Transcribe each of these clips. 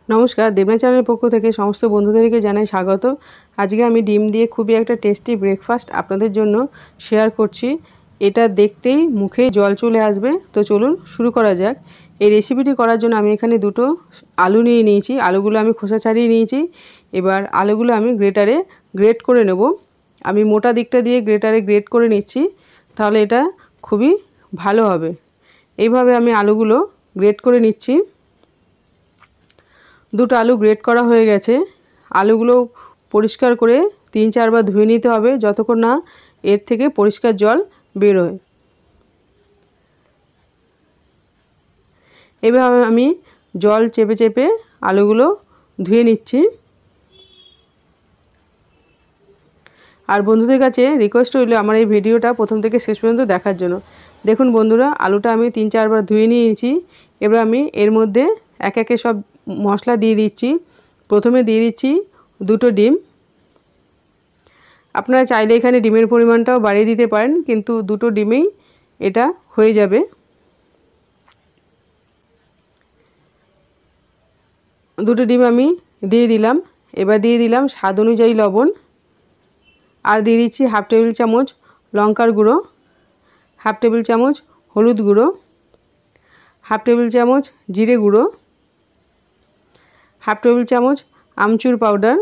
नमस्कार देवना चैनल पक्ष থেকে সমস্ত বন্ধুদেরকে জানাই স্বাগত। আজকে আমি ডিম দিয়ে খুবই একটা টেস্টি ব্রেকফাস্ট আপনাদের জন্য শেয়ার করছি। এটা দেখতেই মুখে জল চলে আসবে। তো চলুন শুরু করা যাক। এই রেসিপিটি করার জন্য আমি এখানে দুটো আলু নিয়ে নিয়েছি। আলুগুলো আমি খোসা ছাড়িয়ে নিয়েছি। এবার আলুগুলো আমি গ্রেটারে গ্রেট করে নেব। আমি মোটা দিকটা দিয়ে গ্রেটারে গ্রেট করে নিচ্ছি, তাহলে এটা খুবই ভালো হবে। এইভাবে আমি আলুগুলো গ্রেট করে নিচ্ছি। দুটো আলু গ্রেট করা হয়ে গেছে। আলুগুলো পরিষ্কার করে 3-4 বার ধুয়ে নিতে হবে, যতক্ষণ না এর থেকে পরিষ্কার জল বেরোয়। এভাবে আমি জল চেপে চেপে আলুগুলো ধুয়ে নিচ্ছি। আর বন্ধুদের কাছে রিকোয়েস্ট রইল আমার এই ভিডিওটা প্রথম থেকে শেষ পর্যন্ত দেখার জন্য। দেখুন বন্ধুরা, আলুটা আমি 3-4 বার ধুয়ে নিয়েছি। এবার আমি এর মধ্যে এক একে সব মশলা দিয়ে দিচ্ছি। প্রথমে দিয়ে দিচ্ছি দুটো ডিম। আপনারা চাইলে এখানে ডিমের পরিমাণটাও বাড়িয়ে দিতে পারেন, কিন্তু দুটো ডিমেই এটা হয়ে যাবে। দুটো ডিম আমি দিয়ে দিলাম। এবার দিয়ে দিলাম স্বাদ অনুযায়ী লবণ, আর দিয়ে দিচ্ছি হাফ টেবিল চামচ লঙ্কার গুঁড়ো, হাফ টেবিল চামচ হলুদ গুঁড়ো, হাফ টেবিল চামচ জিরে গুঁড়ো, হাফ টেবিল চামচ আমচুর পাউডার।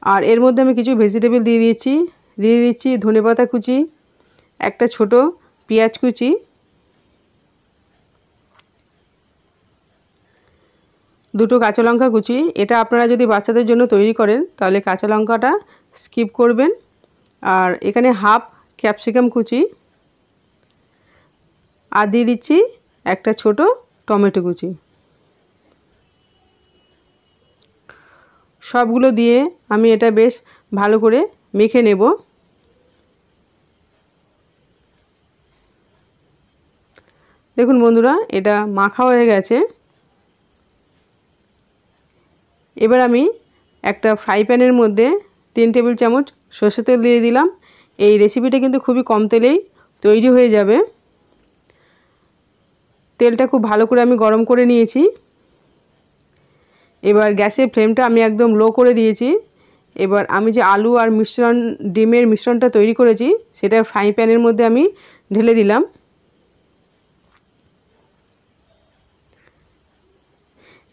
আর এর মধ্যে আমি কিছু ভেজিটেবল দিয়ে দিচ্ছি ধনেপাতা কুচি, একটা ছোট পেঁয়াজ কুচি, দুটো কাঁচা লঙ্কা কুচি। এটা আপনারা যদি বাচ্চাদের জন্য তৈরি করেন তাহলে কাঁচা লঙ্কাটা স্কিপ করবেন। আর এখানে হাফ ক্যাপসিকাম কুচি, আর দিয়ে দিচ্ছি একটা ছোট টমেটো কুচি। সবগুলো দিয়ে আমি এটা বেশ ভালো করে মেখে নেব। দেখুন বন্ধুরা, এটা মাখা হয়ে গেছে। এবার আমি একটা ফ্রাই প্যানের মধ্যে 3 টেবিল চামচ সরষের তেল দিয়ে দিলাম। এই রেসিপিটা কিন্তু খুবই কম তেলেই তৈরি হয়ে যাবে। তেলটা খুব ভালো করে আমি গরম করে নিয়েছি। এবার গ্যাসের ফ্লেমটা আমি একদম লো করে দিয়েছি। এবার আমি যে আলু আর ডিমের মিশ্রণটা তৈরি করেছি সেটা ফ্রাই প্যানের মধ্যে আমি ঢেলে দিলাম।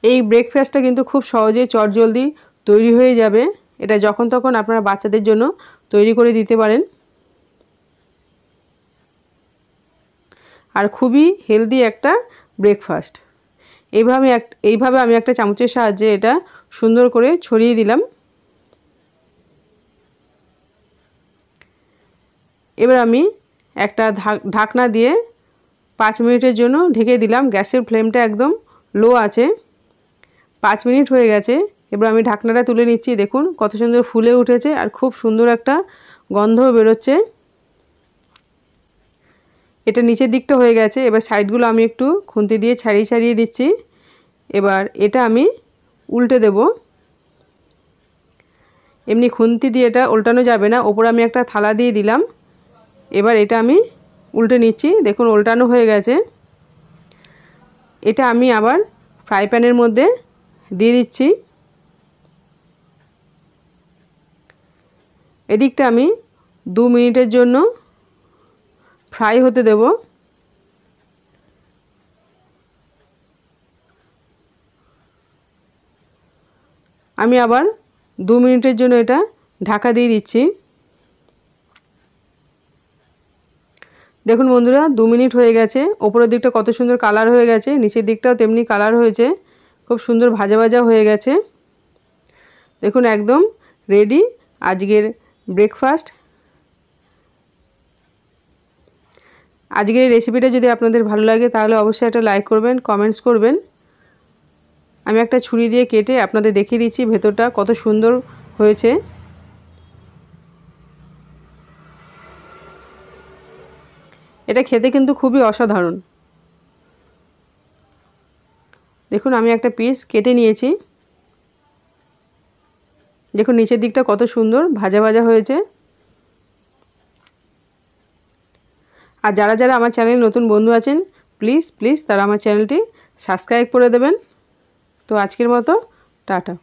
এই ব্রেকফাস্টটা কিন্তু খুব সহজে চটজলদি তৈরি হয়ে যাবে। এটা যখন তখন আপনারা বাচ্চাদের জন্য তৈরি করে দিতে পারেন। আর খুবই হেলদি একটা ব্রেকফাস্ট। এইভাবে আমি একটা চামচের সাহায্যে এটা সুন্দর করে ছড়িয়ে দিলাম। এবার আমি একটা ঢাকনা দিয়ে 5 মিনিটের জন্য ঢেকে দিলাম। গ্যাসের ফ্লেমটা একদম লো আছে। 5 মিনিট হয়ে গেছে। এবার আমি ঢাকনাটা তুলে নিচ্ছি। দেখুন কত সুন্দর ফুলে উঠেছে, আর খুব সুন্দর একটা গন্ধও বেরোচ্ছে। এটা নিচের দিকটা হয়ে গেছে। এবার সাইডগুলো আমি একটু খুন্তি দিয়ে ছাড়িয়ে দিচ্ছি। এবার এটা আমি উল্টে দেব। এমনি খুন্তি দিয়ে এটা উল্টানো যাবে না, ওপরে আমি একটা থালা দিয়ে দিলাম। এবার এটা আমি উল্টে নিচ্ছি। দেখুন উল্টানো হয়ে গেছে। এটা আমি আবার ফ্রাই প্যানের মধ্যে দিয়ে দিচ্ছি। এদিকটা আমি 2 মিনিটের জন্য ফ্রাই হতে দেব। আমি আবার 2 মিনিটের জন্য এটা ঢাকা দিয়ে দিচ্ছি। দেখুন বন্ধুরা, 2 মিনিট হয়ে গেছে। ওপরের দিকটা কত সুন্দর কালার হয়ে গেছে, নিচের দিকটাও তেমনি কালার হয়েছে। খুব সুন্দর ভাজা ভাজা হয়ে গেছে। দেখুন একদম রেডি আজকের ব্রেকফাস্ট। আজকের এই রেসিপিটা যদি আপনাদের ভালো লাগে তাহলে অবশ্যই একটা লাইক করবেন, কমেন্টস করবেন। আমি একটা ছুরি দিয়ে কেটে আপনাদের দেখিয়ে দিচ্ছি ভেতরটা কত সুন্দর হয়েছে। এটা খেতে কিন্তু খুবই অসাধারণ। দেখুন আমি একটা পিস কেটে নিয়েছি। দেখুন নিচের দিকটা কত সুন্দর ভাজা ভাজা হয়েছে। আর যারা আমার চ্যানেলে নতুন বন্ধু আছেন প্লিজ তারা আমার চ্যানেলটি সাবস্ক্রাইব করে দেবেন। তো আজকের মতো টাটা।